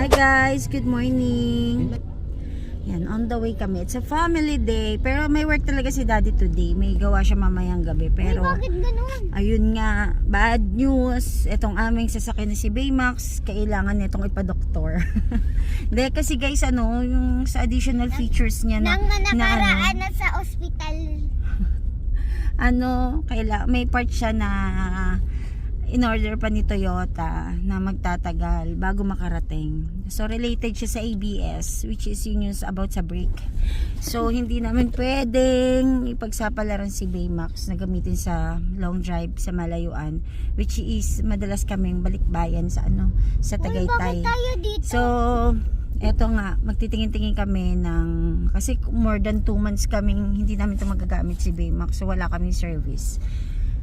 Hi guys, good morning. Yan, on the way kami. It's a family day. Pero may work talaga si daddy today. May gawa siya mamayang gabi. Pero, bakit ganun? ayun nga, bad news. Itong aming sasakyan na si Baymax, kailangan nitong ipa-doktor. Hindi, kasi guys, yung sa additional features niya Nang nakaraan na sa ospital. May part siya na in order pa ni Toyota na magtatagal bago makarating. So related siya sa ABS, which is yun yung about sa brake. So hindi namin pwedeng ipagsapalaran si Baymax na gamitin sa long drive sa malayuan, which is madalas kaming balikbayan sa sa Tagaytay. Bakit tayo dito? So eto nga, magtitingin-tingin kami kasi more than 2 months kaming hindi namin ito magagamit si Baymax, so wala kaming service.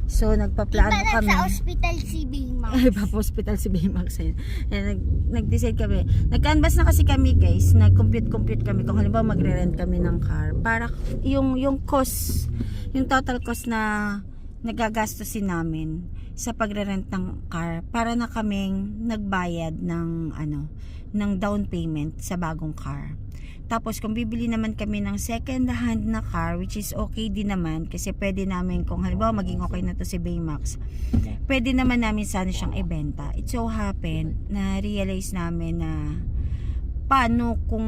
So nagpaplano kami. Sa ospital si Baymax. Ay, hospital si Baymax. Nag-decide kami. Nag-canvas na kasi kami guys. Nag-compute kami kung halimbawa magre-rent kami ng car. Para yung cost, yung total cost na nagagastusin namin sa pagre-rent ng car, para na kaming nagbayad ng down payment sa bagong car. Tapos kung bibili naman kami ng second hand na car, which is okay din naman kasi pwede namin, kung halimbawa maging okay na to si Baymax, pwede naman namin sana siyang ibenta. It so happened na realize namin na paano kung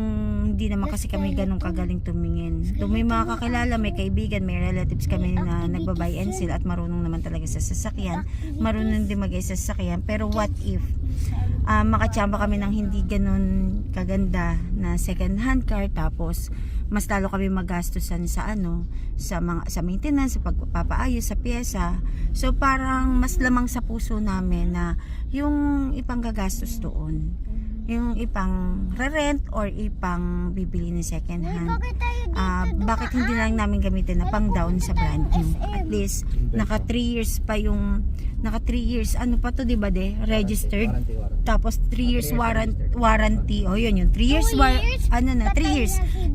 hindi naman kasi kami ganun kagaling tumingin. Kung may mga kakilala, may kaibigan, may relatives kami na nagbabuy and sell at marunong naman talaga sa sasakyan, marunong din mag-isa sa sasakyan. Pero what if makachamba kami ng hindi ganun kaganda na second hand car, tapos mas lalo kami magastusan sa sa maintenance, sa pagpapaayos sa pyesa. So parang mas lamang sa puso namin na yung ipanggagastos doon, yung ipang re-rent or ipang bibili ni second hand. Bakit hindi lang namin gamitin na pang down sa brand new? At least naka 3 years pa yung pa to, diba registered, tapos 3 years warranty. Oh yun 3 years 3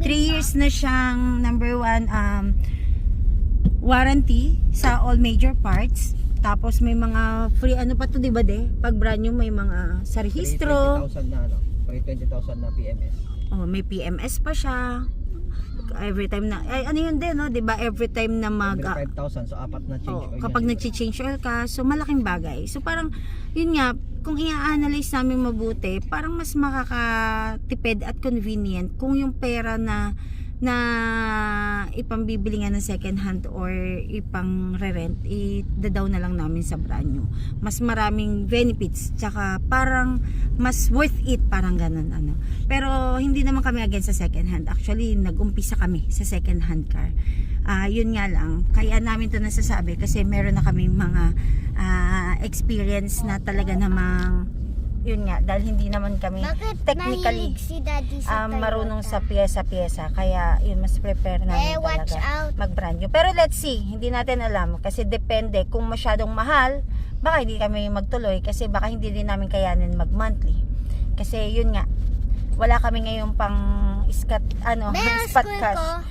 years na siyang number 1 warranty sa all major parts. Tapos may mga free pa to, diba pag brand new may mga sa rehistro, 20,000 na PMS. oh may PMS pa siya every time na yun din, diba, every time na 5,000, so apat na change oil kapag nag-change oil ka, so malaking bagay. So parang yun nga, kung i-analyze namin mabuti, parang mas makakatipid at convenient kung yung pera na ipambibili nga ng second hand or ipang re-rent, i-down na lang namin sa brand new. Mas maraming benefits, tsaka parang mas worth it, parang ganun Pero hindi naman kami against sa second hand. Actually, nag-umpisa kami sa second hand car. Yun nga lang, kaya namin to nasasabi kasi meron na kami mga experience na talaga namang yun nga, dahil hindi naman kami technically si Daddy sa marunong sa pyesa-pyesa, kaya yun, mas prepare namin watch talaga mag-brand new. Pero let's see, hindi natin alam kasi depende, kung masyadong mahal baka hindi kami magtuloy kasi baka hindi din namin kayanin mag-monthly kasi yun nga, wala kami ngayon pang spot cash.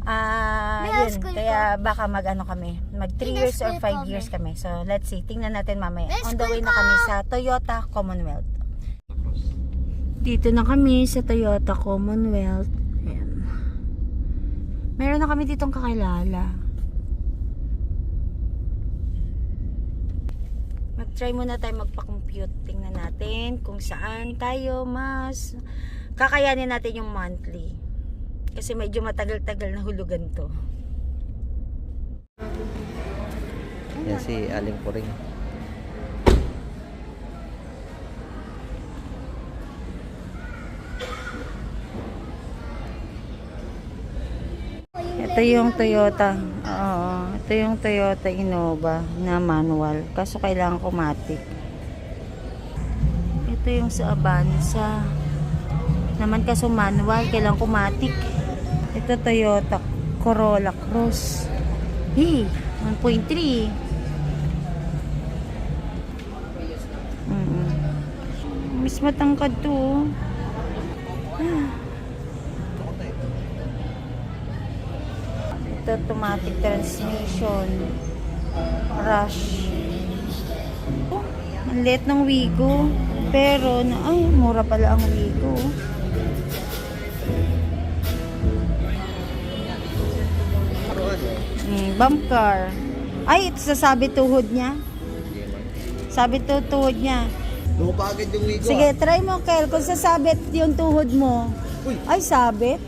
Yun, kaya baka kami mag 3 years or 5 years kami. So let's see, tingnan natin mamaya. On the way na kami sa Toyota Commonwealth. Dito na kami sa Toyota Commonwealth. Ayan. Meron na kami ditong kakilala. Mag-try muna tayo magpa-compute. Tingnan natin kung saan tayo mas kakayanin natin yung monthly. Kasi medyo matagal-tagal na hulugan to. Yan si Aling Puring. Ito yung Toyota. Ito yung Toyota Innova na manual. Kaso kailangan ko matic. Ito yung sa Avanza. Naman kaso manual, kailangan ko matic. Ito Toyota Corolla Cross. 1.3. Mas matangkad to. Ito automatic transmission. Rush. Ang liit ng Wigo. Pero, ay, mura pala ang Wigo. Bump car. Ay, ito sasabi tuhod niya. Sabi to tuhod niya. Lupa agad yung Wigo. Sige, try mo, Kel. Kung sasabit yung tuhod mo. Uy. Ay, sabit.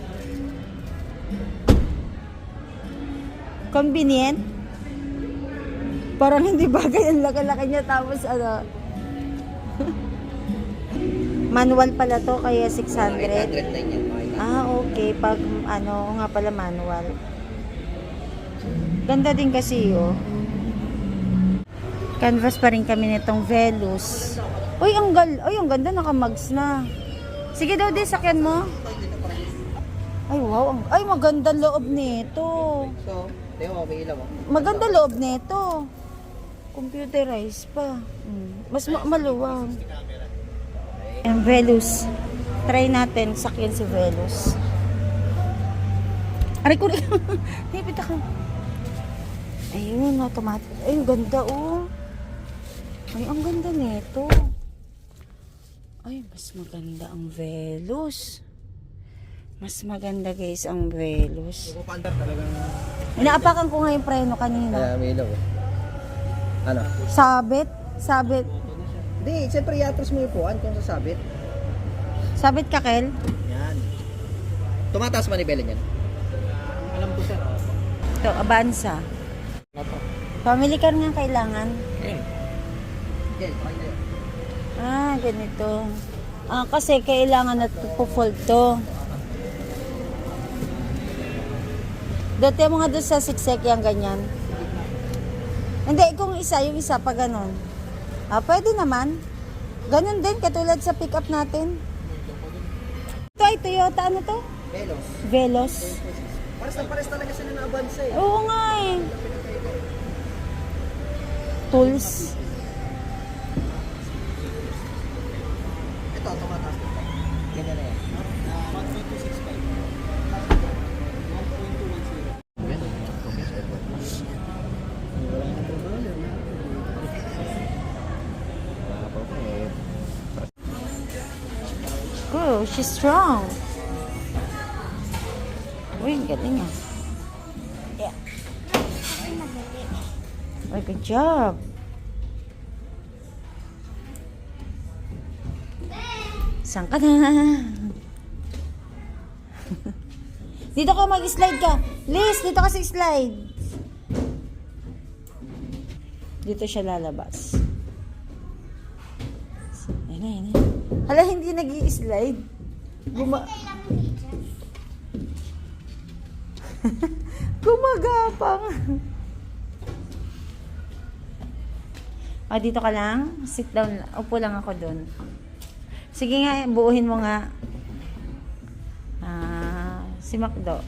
Convenient. Parang hindi bagay ang laki-laki niya. Tapos ano. Manual pala to, kaya 600. 800 na yan. Ah, okay. Pag ano, nga pala manual. Ganda din kasi, oh. Canvas pa rin kami nitong Velus. Uy, ang ganda, naka-mugs na. Sige daw, di, sakyan mo. Ay, wow. Ay, maganda loob nito. So, tayo may ilaw. Maganda loob nito. Computerized pa. Mas maluwag. Ang Velus. Try natin sakyan si Velus. Aray ko rin. Hipit ako. Ayun, automatic. Ay, ang ganda, oh. Ay, ang ganda nito. Ay, mas maganda ang Velus. Mas maganda, guys, ang Velus. Pupanda talagang... Inaapakan ko nga yung preno kanina. Kaya may ilaw. Ano? Sabit. Hindi, siyempre iatras mo yung puan kung sasabit. Sabit ka, Kel? Yan. Tumataas manibela niyan. Alam ko sir. Ito, Avanza. Family car nga kailangan. Ah, ganito. Ah, kasi kailangan na po-fold to. Dati mo nga doon sa siksek yung ganyan. Hindi, kung yung isa pa ganun. Ah, pwede naman. Ganun din, katulad sa pick-up natin. Ito ay Toyota, ano to? Velos. Velos. Pares talaga sila na Avanza eh. Oo nga eh. Tools. Ito, tumataas dito. Ganyan na yan. 1.26. Oh, she's strong. Uy, ang galing ah. Yeah. Oh, good job. Saan ka na? Dito ka mag-slide ka. Liz, dito ka sa slide. Dito siya lalabas. Ayun. Hala, hindi nag-i-slide. Gumagapang. O, dito ka lang. Sit down. Upo lang ako dun. Sige nga, buuhin mo nga. Si Macdo.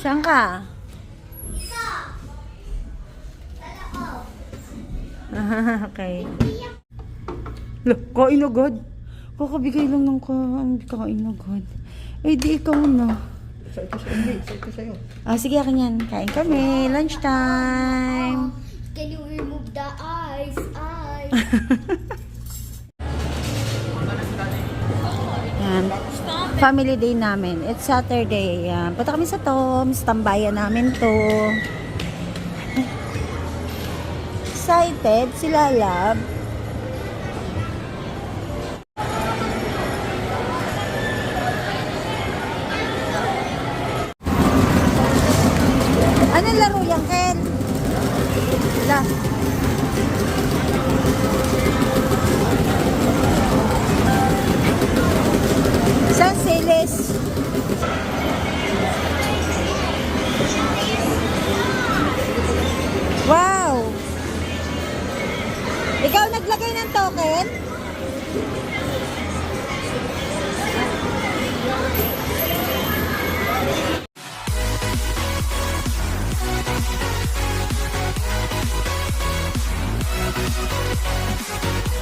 Saan ka? Okay. Look, kain agad. Kakabigay lang ng kain agad. Eh, di ikaw na. Ito sa'yo. Ah, sige, akin yan. Kain kami. Lunchtime. Can you remove the eyes? Yan. Family day namin. It's Saturday. Yan. Punta kami sa Tom's. Tambayan namin to. Excited sila, love. Anong laro yan, Ken? San Siles? Wow! Ikaw naglagay ng token?